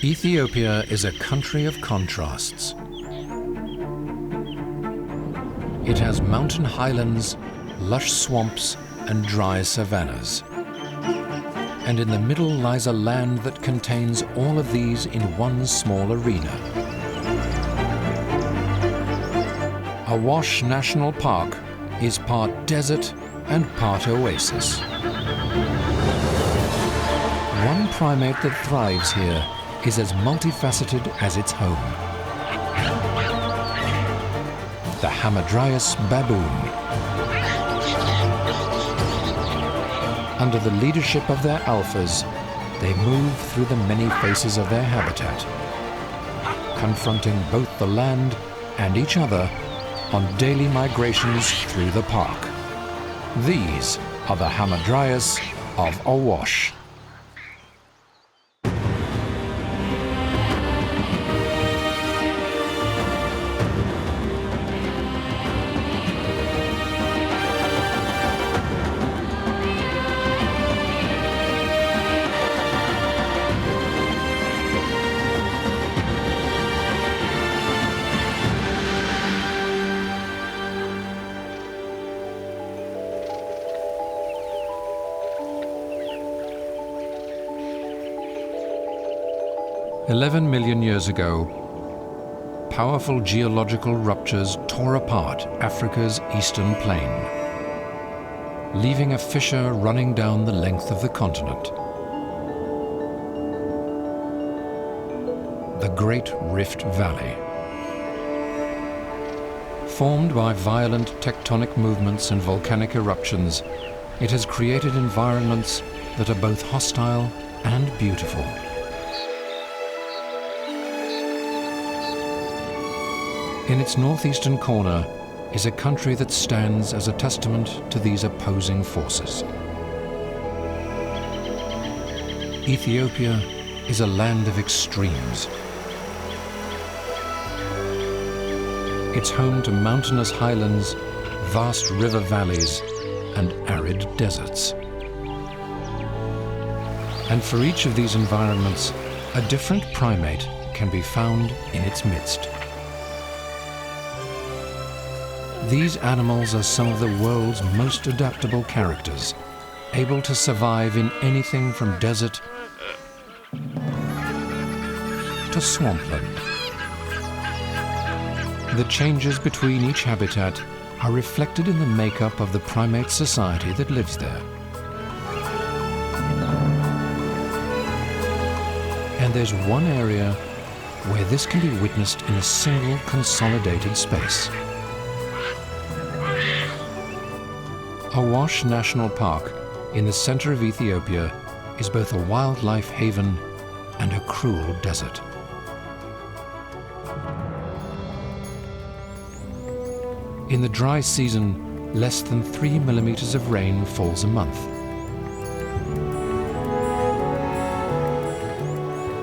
Ethiopia is a country of contrasts. It has mountain highlands, lush swamps, and dry savannas. And in the middle lies a land that contains all of these in one small arena. Awash National Park is part desert and part oasis. One primate that thrives here is as multifaceted as its home. The Hamadryas baboon. Under the leadership of their alphas, they move through the many faces of their habitat, confronting both the land and each other on daily migrations through the park. These are the Hamadryas of Awash. "11 million years ago, powerful geological ruptures tore apart Africa's eastern plain, leaving a fissure running down the length of the continent. The Great Rift Valley. Formed by violent tectonic movements and volcanic eruptions, it has created environments that are both hostile and beautiful. In its northeastern corner is a country that stands as a testament to these opposing forces. Ethiopia is a land of extremes. It's home to mountainous highlands, vast river valleys, and arid deserts. And for each of these environments, a different primate can be found in its midst. These animals are some of the world's most adaptable characters, able to survive in anything from desert to swampland. The changes between each habitat are reflected in the makeup of the primate society that lives there. And there's one area where this can be witnessed in a single consolidated space. Awash National Park in the center of Ethiopia is both a wildlife haven and a cruel desert. In the dry season, less than 3 millimeters of rain falls a month.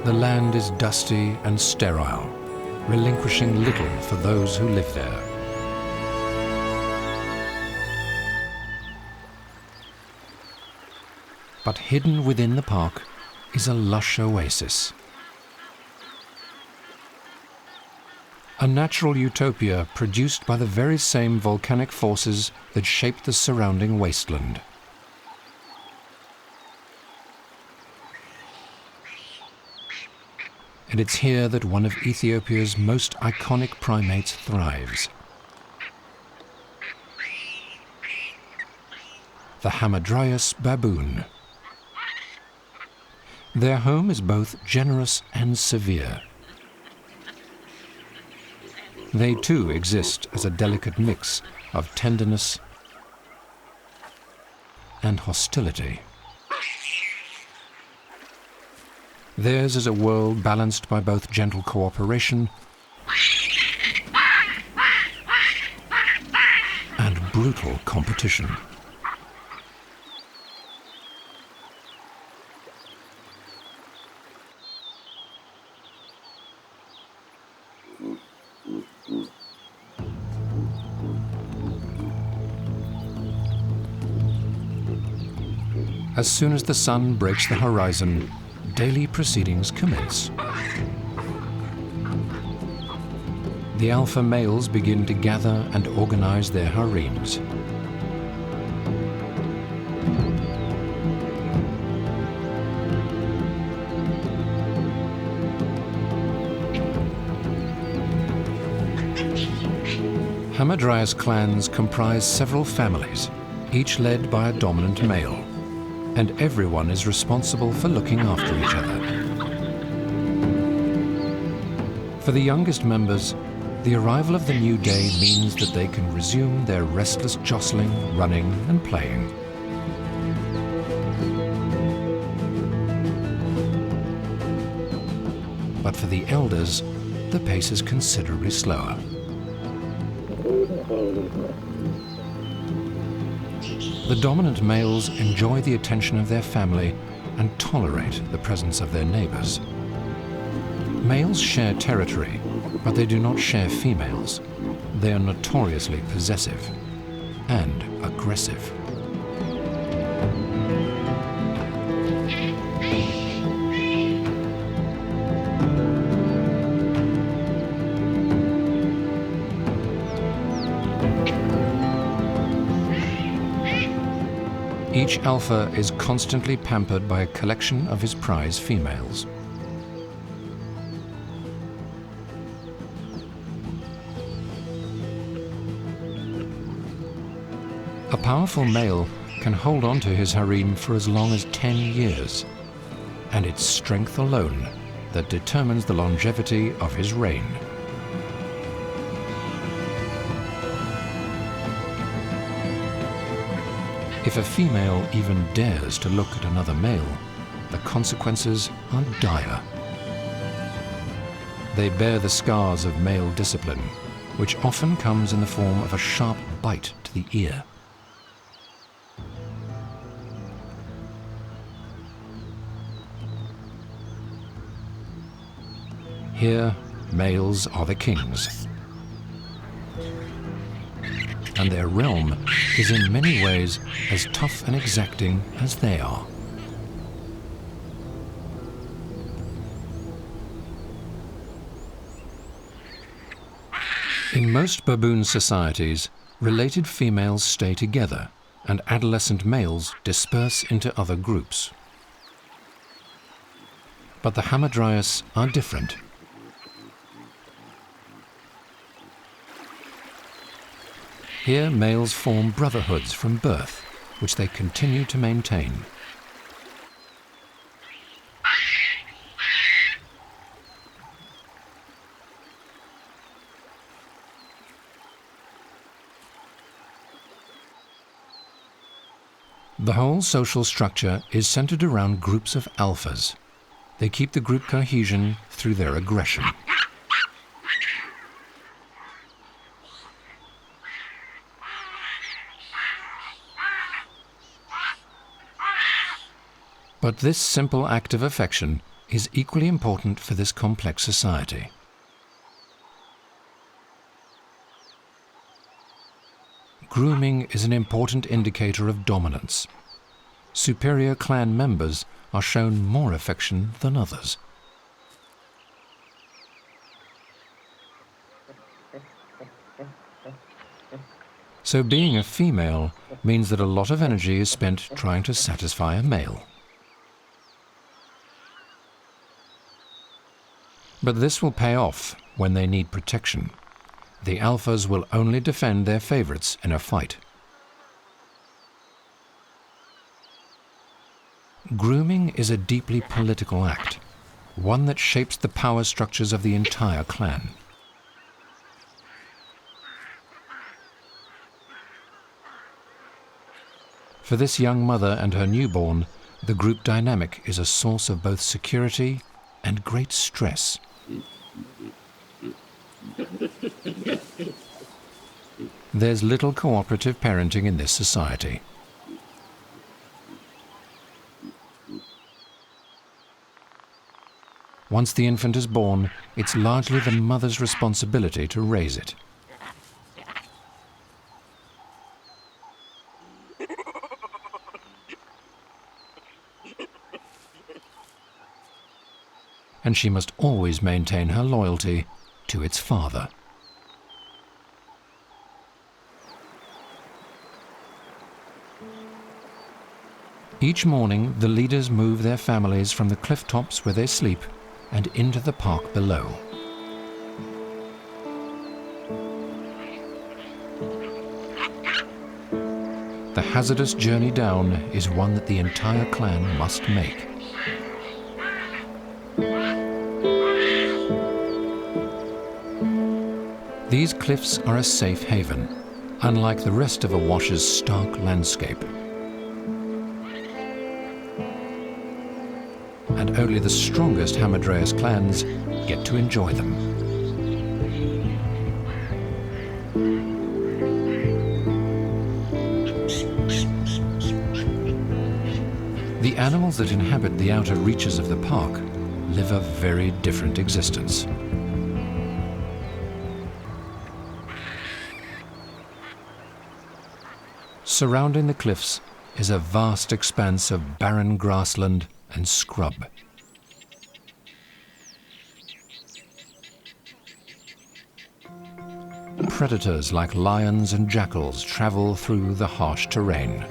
The land is dusty and sterile, relinquishing little for those who live there. But hidden within the park is a lush oasis. A natural utopia produced by the very same volcanic forces that shaped the surrounding wasteland. And it's here that one of Ethiopia's most iconic primates thrives. The Hamadryas baboon. Their home is both generous and severe. They too exist as a delicate mix of tenderness and hostility. Theirs is a world balanced by both gentle cooperation and brutal competition. As soon as the sun breaks the horizon, daily proceedings commence. The alpha males begin to gather and organize their harems. Hamadryas clans comprise several families, each led by a dominant male, and everyone is responsible for looking after each other. For the youngest members, the arrival of the new day means that they can resume their restless jostling, running, and playing. But for the elders, the pace is considerably slower. The dominant males enjoy the attention of their family and tolerate the presence of their neighbors. Males share territory, but they do not share females. They are notoriously possessive and aggressive. Each alpha is constantly pampered by a collection of his prize females. A powerful male can hold on to his harem for as long as 10 years, and it's strength alone that determines the longevity of his reign. If a female even dares to look at another male, the consequences are dire. They bear the scars of male discipline, which often comes in the form of a sharp bite to the ear. Here, males are the kings, and their realm is in many ways as tough and exacting as they are. In most baboon societies, related females stay together and adolescent males disperse into other groups. But the Hamadryas are different. Here, males form brotherhoods from birth, which they continue to maintain. The whole social structure is centered around groups of alphas. They keep the group cohesion through their aggression. But this simple act of affection is equally important for this complex society. Grooming is an important indicator of dominance. Superior clan members are shown more affection than others. So being a female means that a lot of energy is spent trying to satisfy a male. But this will pay off when they need protection. The alphas will only defend their favorites in a fight. Grooming is a deeply political act, one that shapes the power structures of the entire clan. For this young mother and her newborn, the group dynamic is a source of both security and great stress. There's little cooperative parenting in this society. Once the infant is born, it's largely the mother's responsibility to raise it. and she must always maintain her loyalty to its father. Each morning, the leaders move their families from the cliff tops where they sleep and into the park below. The hazardous journey down is one that the entire clan must make. These cliffs are a safe haven, unlike the rest of Awash's stark landscape. And only the strongest Hamadryas clans get to enjoy them. The animals that inhabit the outer reaches of the park live a very different existence. Surrounding the cliffs is a vast expanse of barren grassland and scrub. Predators like lions and jackals travel through the harsh terrain.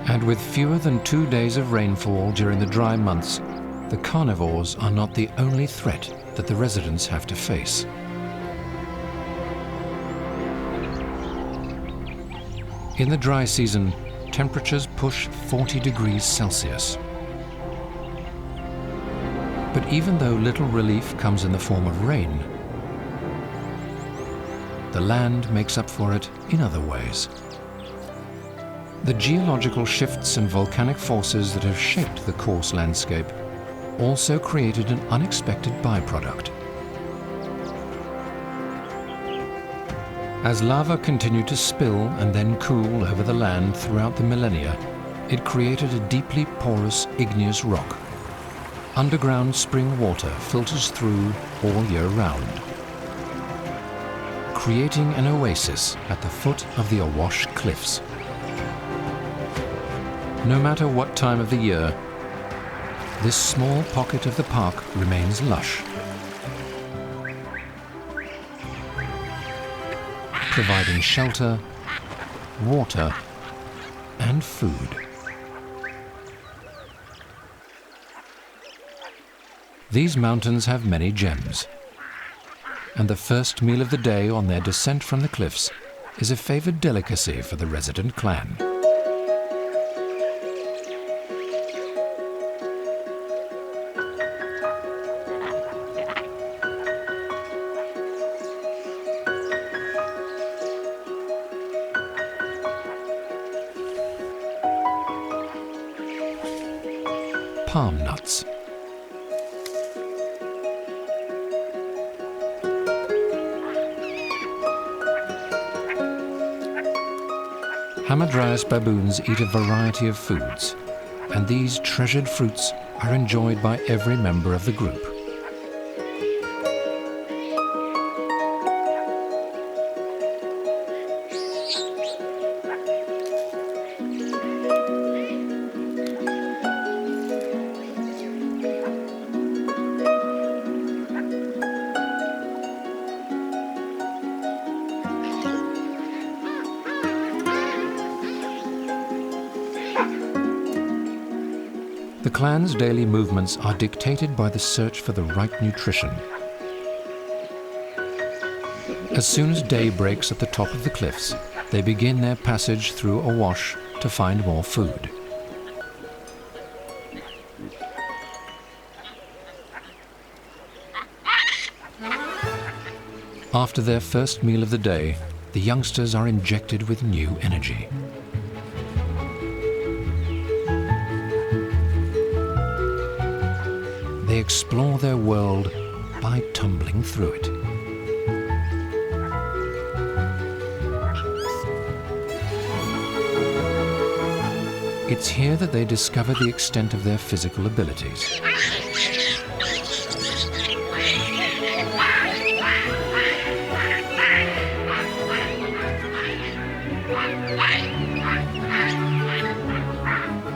And with fewer than 2 days of rainfall during the dry months, the carnivores are not the only threat that the residents have to face. In the dry season, temperatures push 40 degrees Celsius. But even though little relief comes in the form of rain, the land makes up for it in other ways. The geological shifts and volcanic forces that have shaped the coarse landscape also created an unexpected byproduct. As lava continued to spill and then cool over the land throughout the millennia, it created a deeply porous igneous rock. Underground spring water filters through all year round, creating an oasis at the foot of the Awash cliffs. No matter what time of the year, this small pocket of the park remains lush, providing shelter, water, and food. These mountains have many gems, and the first meal of the day on their descent from the cliffs is a favored delicacy for the resident clan. Palm nuts. Hamadryas baboons eat a variety of foods, and these treasured fruits are enjoyed by every member of the group. The clan's daily movements are dictated by the search for the right nutrition. As soon as day breaks at the top of the cliffs, they begin their passage through Awash to find more food. After their first meal of the day, the youngsters are injected with new energy. They explore their world by tumbling through it. It's here that they discover the extent of their physical abilities.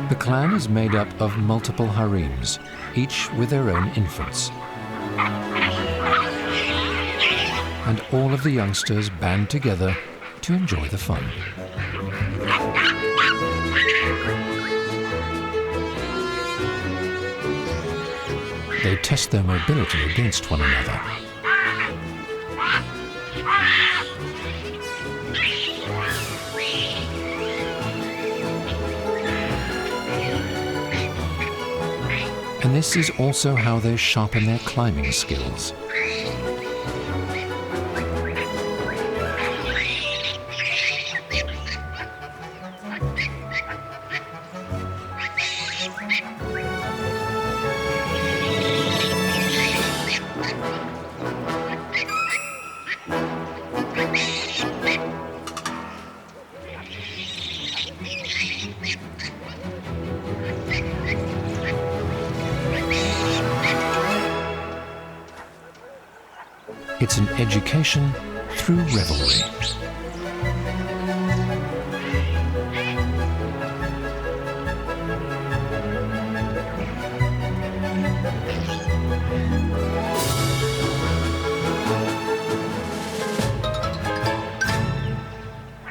The clan is made up of multiple harems, each with their own infants. And all of the youngsters band together to enjoy the fun. They test their mobility against one another. And this is also how they sharpen their climbing skills. It's an education through revelry.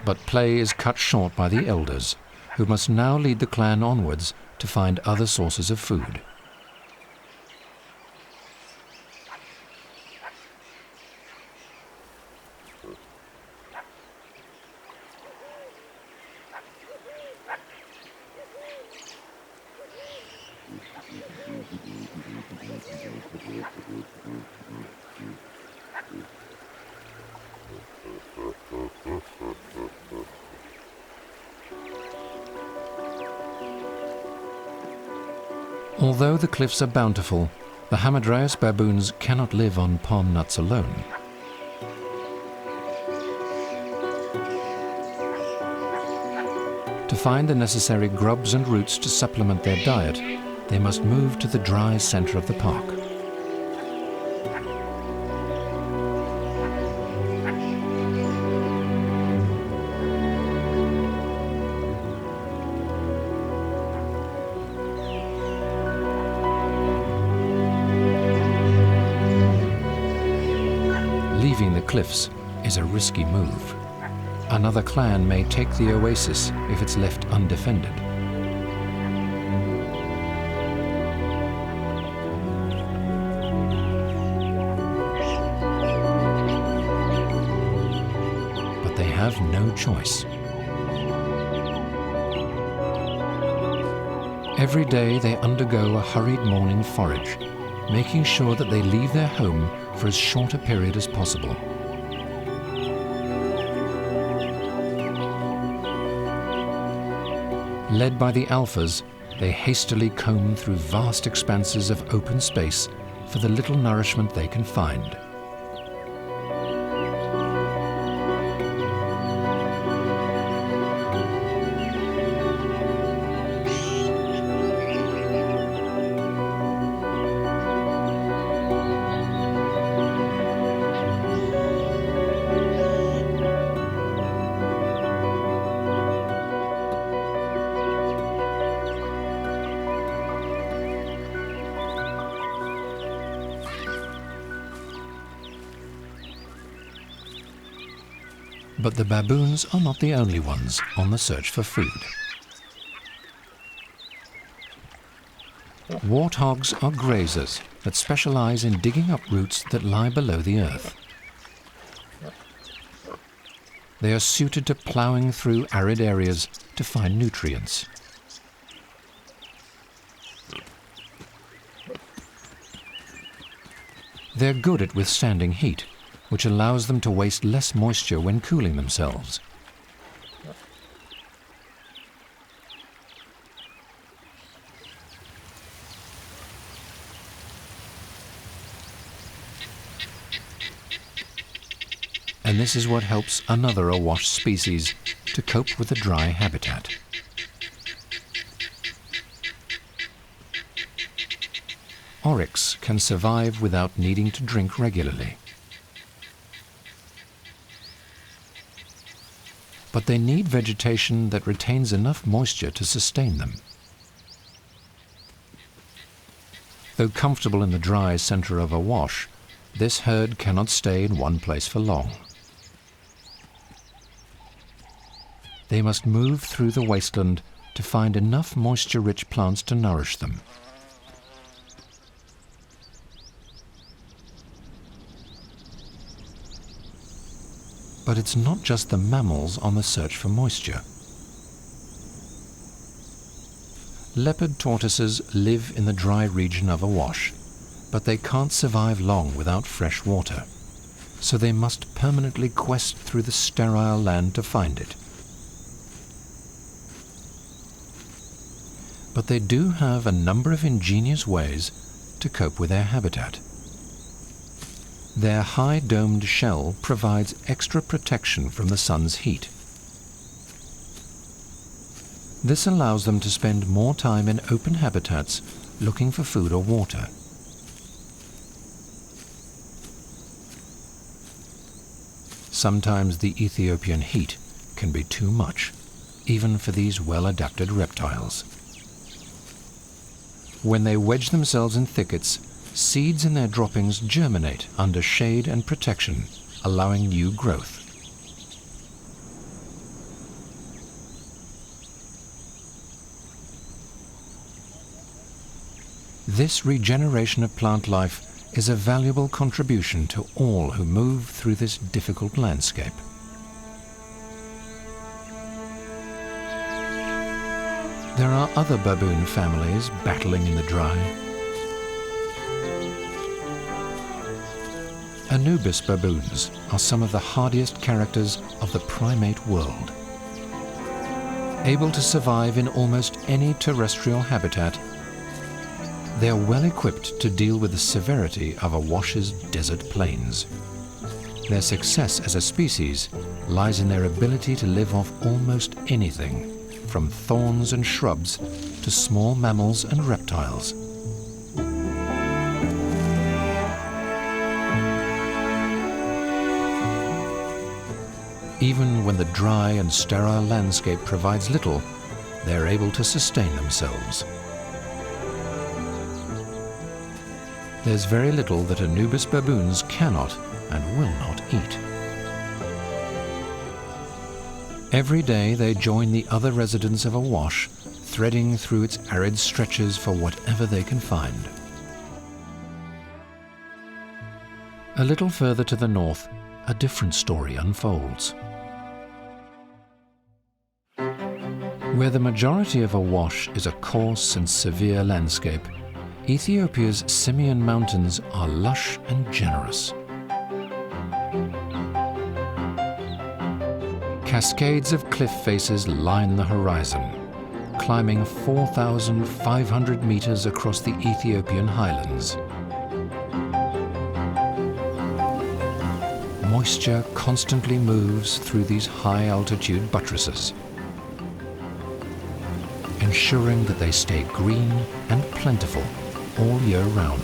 But play is cut short by the elders, who must now lead the clan onwards to find other sources of food. Although the cliffs are bountiful, the Hamadryas baboons cannot live on palm nuts alone. To find the necessary grubs and roots to supplement their diet, they must move to the dry center of the park. Leaving the cliffs is a risky move. Another clan may take the oasis if it's left undefended. But they have no choice. Every day they undergo a hurried morning forage, making sure that they leave their home for as short a period as possible. Led by the alphas, they hastily comb through vast expanses of open space for the little nourishment they can find. But the baboons are not the only ones on the search for food. Warthogs are grazers that specialize in digging up roots that lie below the earth. They are suited to plowing through arid areas to find nutrients. They're good at withstanding heat, which allows them to waste less moisture when cooling themselves. And this is what helps another Awash species to cope with a dry habitat. Oryx can survive without needing to drink regularly. But they need vegetation that retains enough moisture to sustain them. Though comfortable in the dry center of Awash, this herd cannot stay in one place for long. They must move through the wasteland to find enough moisture-rich plants to nourish them. But it's not just the mammals on the search for moisture. Leopard tortoises live in the dry region of Awash, but they can't survive long without fresh water, so they must permanently quest through the sterile land to find it. But they do have a number of ingenious ways to cope with their habitat. Their high-domed shell provides extra protection from the sun's heat. This allows them to spend more time in open habitats looking for food or water. Sometimes the Ethiopian heat can be too much, even for these well-adapted reptiles. When they wedge themselves in thickets, seeds in their droppings germinate under shade and protection, allowing new growth. This regeneration of plant life is a valuable contribution to all who move through this difficult landscape. There are other baboon families battling in the dry. Anubis baboons are some of the hardiest characters of the primate world. Able to survive in almost any terrestrial habitat, they are well equipped to deal with the severity of Awash's desert plains. Their success as a species lies in their ability to live off almost anything, from thorns and shrubs to small mammals and reptiles. Even when the dry and sterile landscape provides little, they are able to sustain themselves. There's very little that Anubis baboons cannot and will not eat. Every day they join the other residents of Awash, threading through its arid stretches for whatever they can find. A little further to the north, a different story unfolds. Where the majority of Awash is a coarse and severe landscape, Ethiopia's Simeon mountains are lush and generous. Cascades of cliff faces line the horizon, climbing 4,500 meters across the Ethiopian highlands. Moisture constantly moves through these high-altitude buttresses, ensuring that they stay green and plentiful all year round.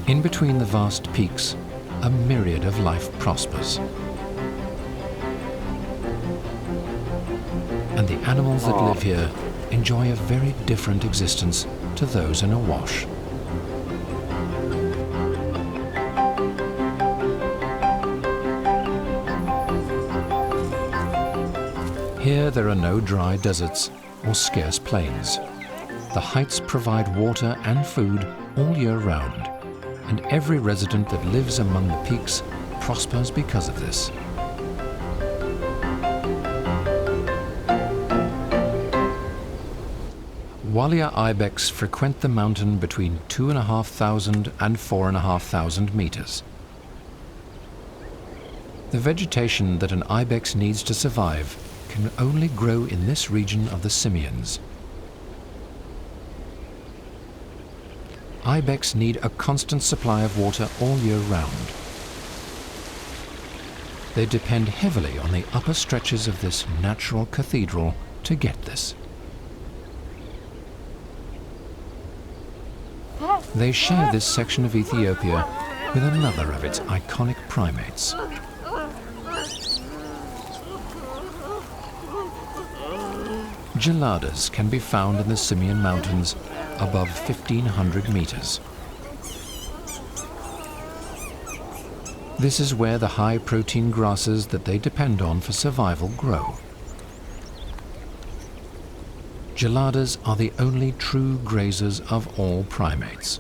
In between the vast peaks, a myriad of life prospers. And the animals that live here enjoy a very different existence to those in Awash. Here there are no dry deserts or scarce plains. The heights provide water and food all year round, and every resident that lives among the peaks prospers because of this. Walia ibex frequent the mountain between 2,500 and 4,500 meters. The vegetation that an ibex needs to survive can only grow in this region of the Simeons. Ibex need a constant supply of water all year round. They depend heavily on the upper stretches of this natural cathedral to get this. They share this section of Ethiopia with another of its iconic primates. Geladas can be found in the Simeon Mountains above 1,500 meters. This is where the high-protein grasses that they depend on for survival grow. Geladas are the only true grazers of all primates.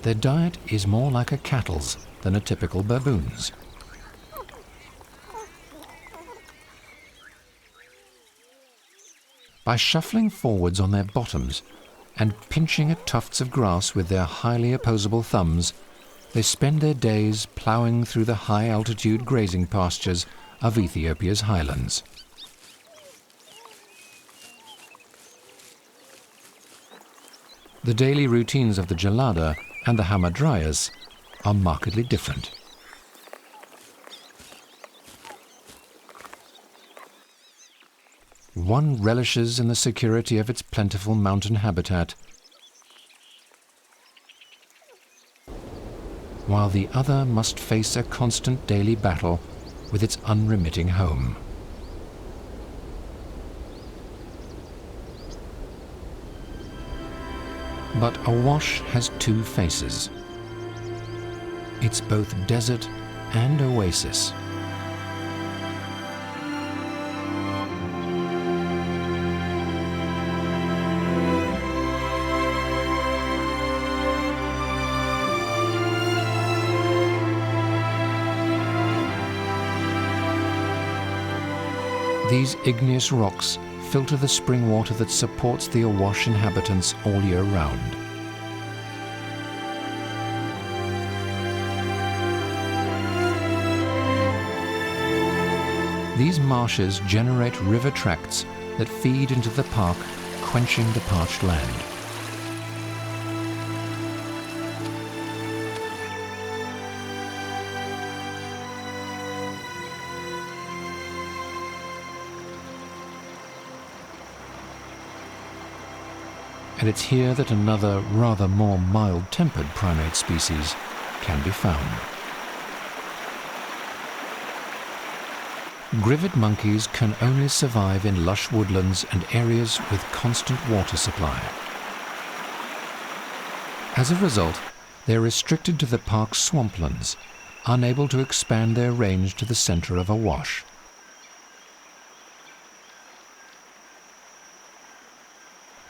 Their diet is more like a cattle's than a typical baboon's. By shuffling forwards on their bottoms and pinching at tufts of grass with their highly opposable thumbs, they spend their days ploughing through the high-altitude grazing pastures of Ethiopia's highlands. The daily routines of the gelada and the Hamadryas are markedly different. One relishes in the security of its plentiful mountain habitat, while the other must face a constant daily battle with its unremitting home. But Awash has two faces. It's both desert and oasis. These igneous rocks filter the spring water that supports the Awash inhabitants all year round. These marshes generate river tracts that feed into the park, quenching the parched land. And it's here that another, rather more mild-tempered primate species can be found. Grivet monkeys can only survive in lush woodlands and areas with constant water supply. As a result, they're restricted to the park's swamplands, unable to expand their range to the center of Awash.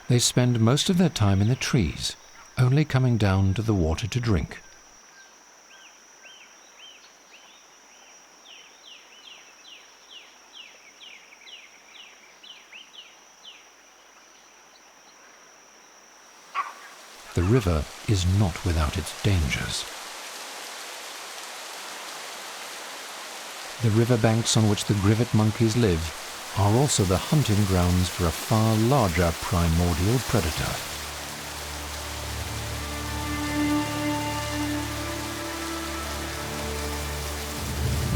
They spend most of their time in the trees, only coming down to the water to drink. The river is not without its dangers. The riverbanks on which the grivet monkeys live are also the hunting grounds for a far larger primordial predator.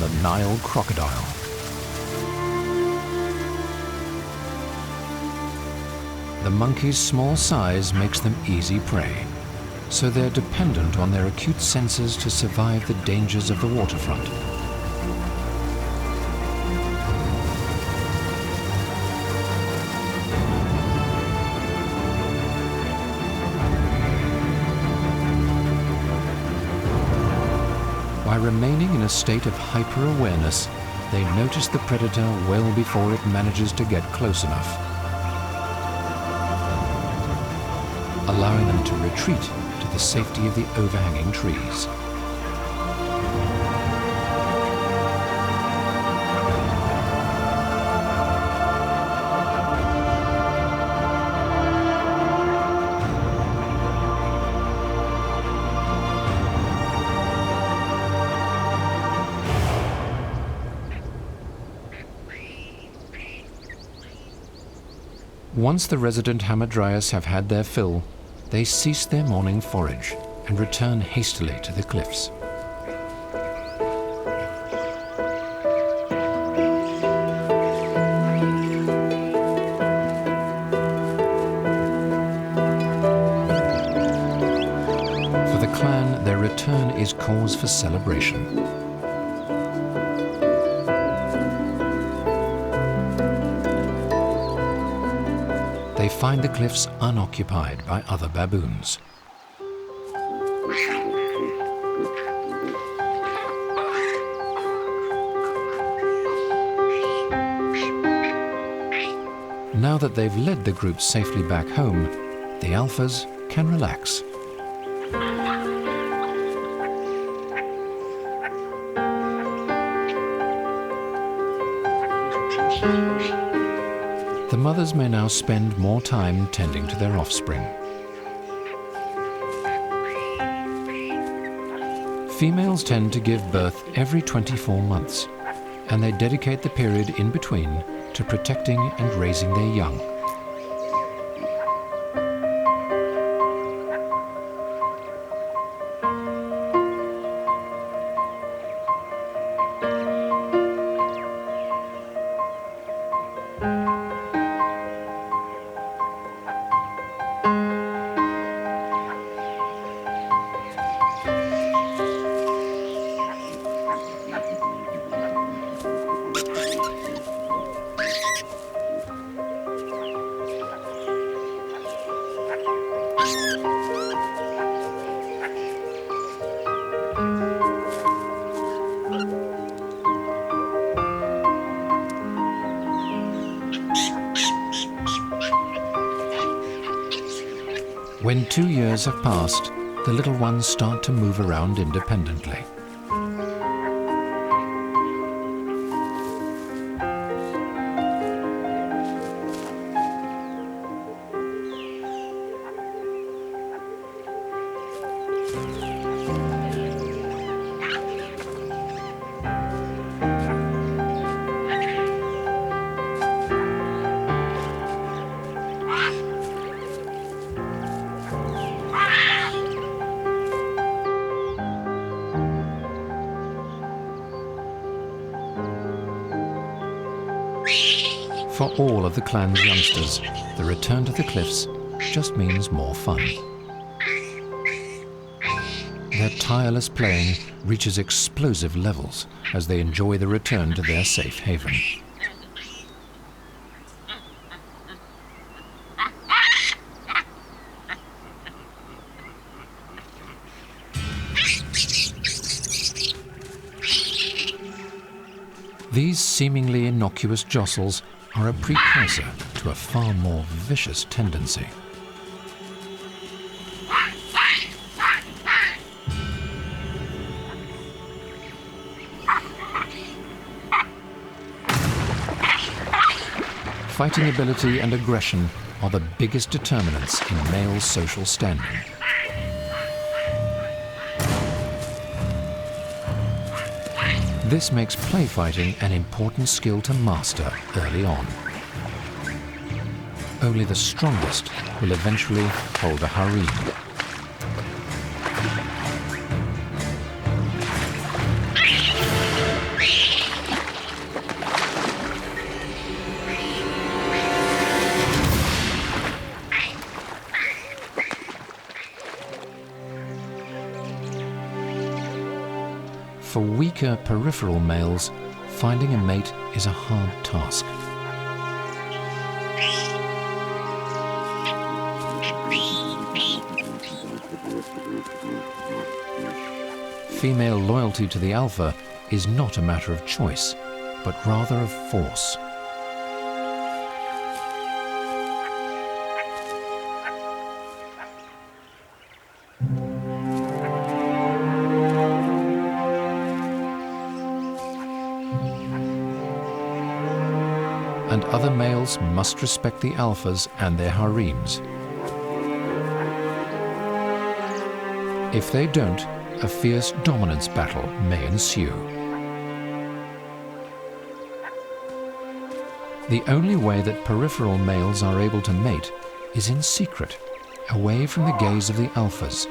The Nile crocodile. The monkey's small size makes them easy prey, so they're dependent on their acute senses to survive the dangers of the waterfront. By remaining in a state of hyper-awareness, they notice the predator well before it manages to get close enough, allowing them to retreat to the safety of the overhanging trees. Once the resident Hamadryas have had their fill, they cease their morning forage and return hastily to the cliffs. For the clan, their return is cause for celebration. they find the cliffs unoccupied by other baboons. Now that they've led the group safely back home, the alphas can relax. The mothers may now spend more time tending to their offspring. Females tend to give birth every 24 months, and they dedicate the period in between to protecting and raising their young. When 2 years have passed, the little ones start to move around independently. For all of the clan's youngsters, the return to the cliffs just means more fun. Their tireless playing reaches explosive levels as they enjoy the return to their safe haven. These seemingly innocuous jostles are a precursor to a far more vicious tendency. Fighting ability and aggression are the biggest determinants in male social standing. This makes play fighting an important skill to master early on. Only the strongest will eventually hold a harem. For weaker peripheral males, finding a mate is a hard task. Female loyalty to the alpha is not a matter of choice, but rather of force. And other males must respect the alphas and their harems. If they don't, a fierce dominance battle may ensue. The only way that peripheral males are able to mate is in secret, away from the gaze of the alphas,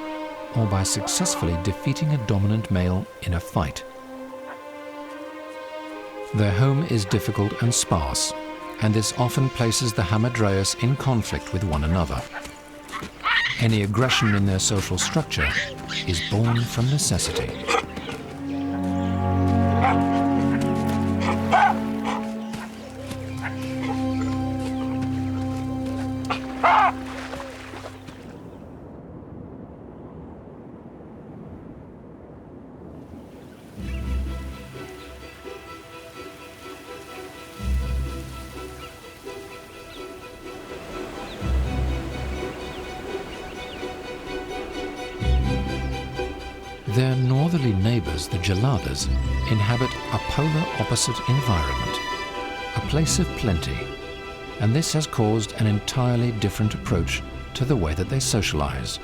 or by successfully defeating a dominant male in a fight. Their home is difficult and sparse, and this often places the Hamadryas in conflict with one another. Any aggression in their social structure is born from necessity. Their northerly neighbours, the geladas, inhabit a polar opposite environment, a place of plenty, and this has caused an entirely different approach to the way that they socialise.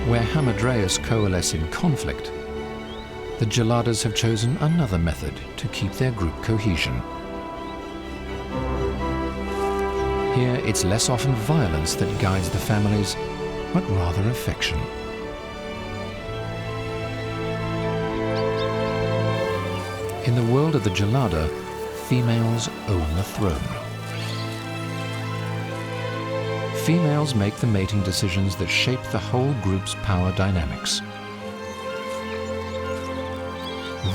Where Hamadryas coalesce in conflict, the geladas have chosen another method to keep their group cohesion. Here, it's less often violence that guides the families, but rather affection. In the world of the gelada, females own the throne. Females make the mating decisions that shape the whole group's power dynamics.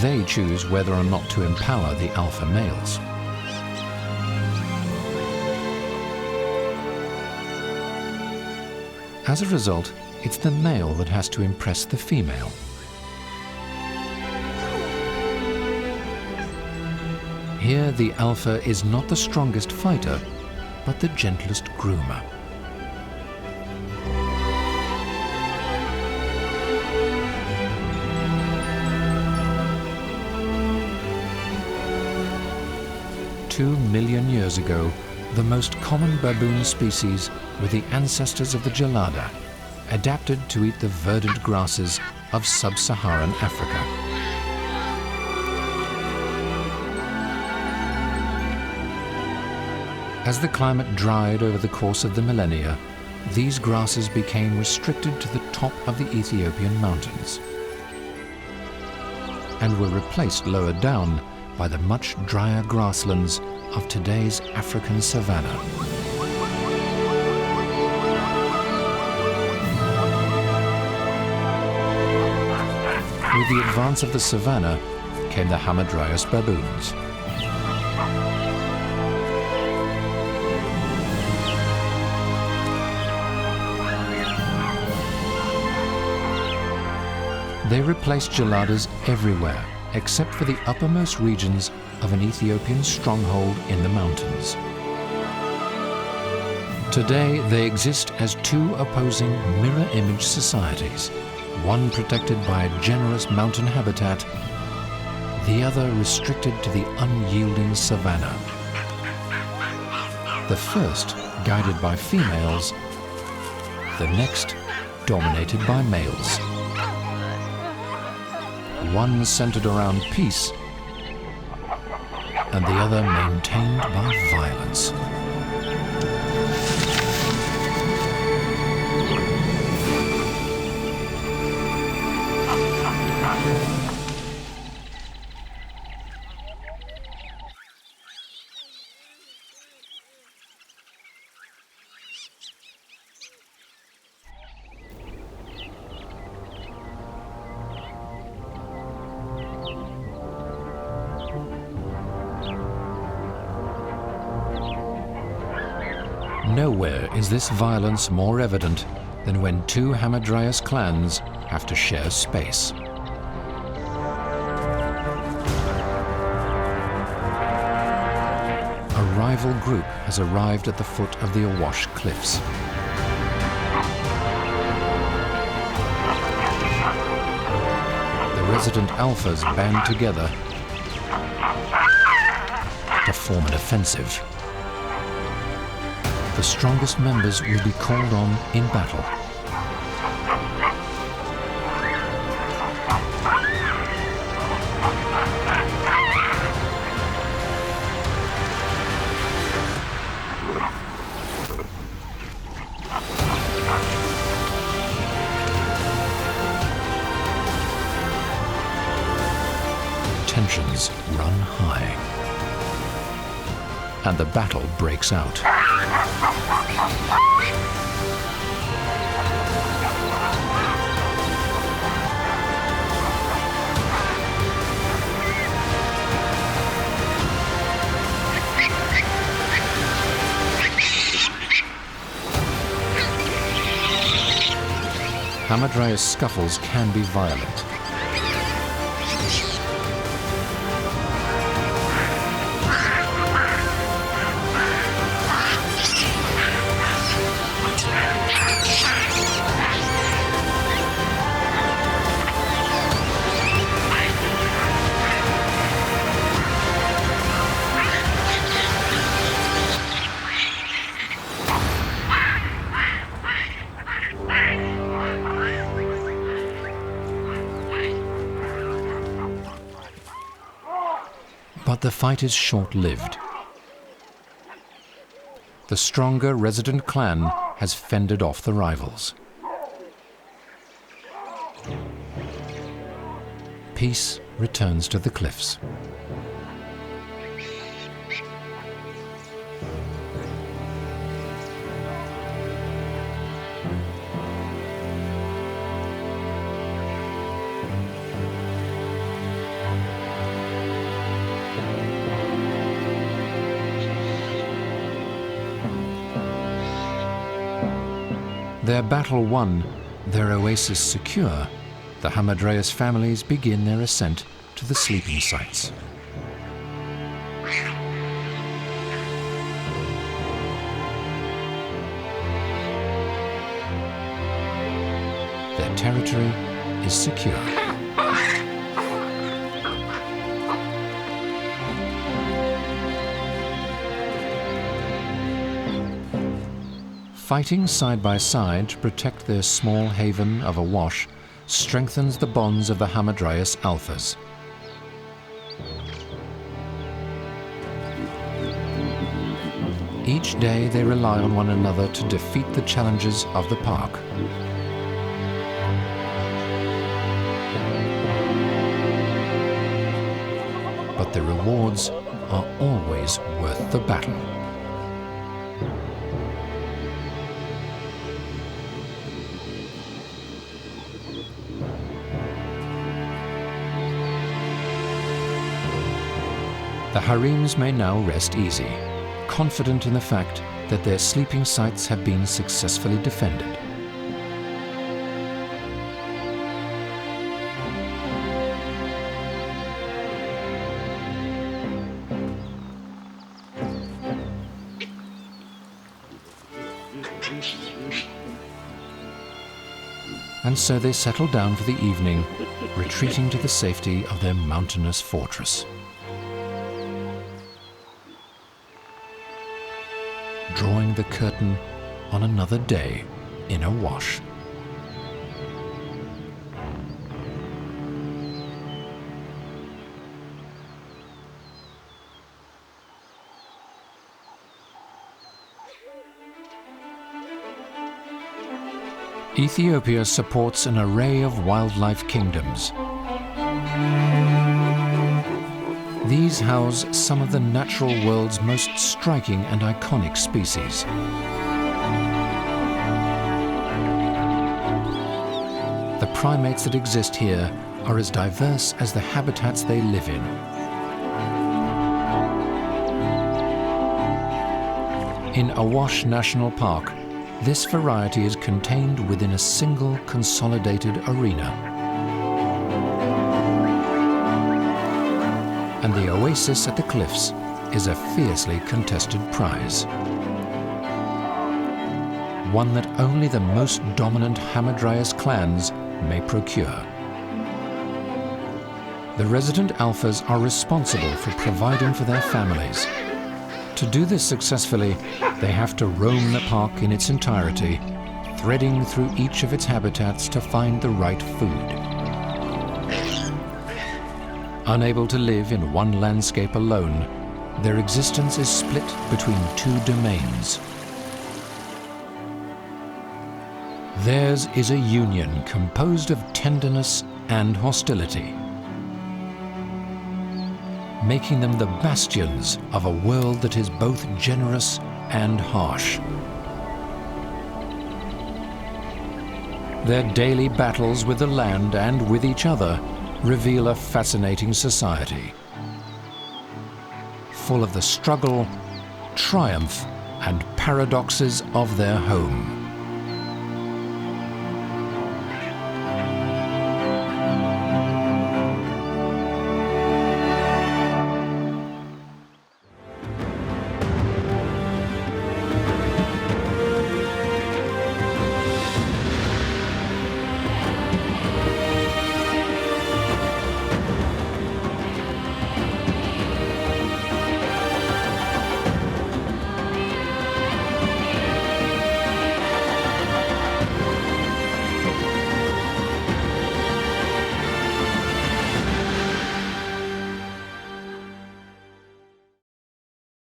They choose whether or not to empower the alpha males. As a result, it's the male that has to impress the female. Here, the alpha is not the strongest fighter, but the gentlest groomer. Two million years ago, the most common baboon species were the ancestors of the gelada, adapted to eat the verdant grasses of sub-Saharan Africa. As the climate dried over the course of the millennia, these grasses became restricted to the top of the Ethiopian mountains and were replaced lower down by the much drier grasslands of today's African savanna. With the advance of the savanna came the Hamadryas baboons. They replaced geladas everywhere, except for the uppermost regions of an Ethiopian stronghold in the mountains. Today, they exist as two opposing mirror-image societies, one protected by a generous mountain habitat, the other restricted to the unyielding savanna. The first guided by females, the next dominated by males. One centered around peace, and the other maintained by violence. Nowhere is this violence more evident than when two Hamadryas clans have to share space. A rival group has arrived at the foot of the Awash cliffs. The resident alphas band together to form an offensive. The strongest members will be called on in battle. tensions run high, and the battle breaks out. Hamadryas scuffles can be violent. But the fight is short-lived. The stronger resident clan has fended off the rivals. Peace returns to the cliffs. Their battle won, their oasis secure, the Hamadryas families begin their ascent to the sleeping sites. Their territory is secure. Fighting side by side to protect their small haven of Awash strengthens the bonds of the Hamadryas alphas. Each day they rely on one another to defeat the challenges of the park. But the rewards are always worth the battle. The harems may now rest easy, confident in the fact that their sleeping sites have been successfully defended. And so they settle down for the evening, retreating to the safety of their mountainous fortress. Drawing the curtain on another day in Awash. Ethiopia supports an array of wildlife kingdoms. These house some of the natural world's most striking and iconic species. The primates that exist here are as diverse as the habitats they live in. In Awash National Park, this variety is contained within a single consolidated arena. And the oasis at the cliffs is a fiercely contested prize. One that only the most dominant Hamadryas clans may procure. The resident alphas are responsible for providing for their families. To do this successfully, they have to roam the park in its entirety, threading through each of its habitats to find the right food. Unable to live in one landscape alone, their existence is split between two domains. Theirs is a union composed of tenderness and hostility. making them the bastions of a world that is both generous and harsh. Their daily battles with the land and with each other reveal a fascinating society, full of the struggle, triumph, and paradoxes of their home.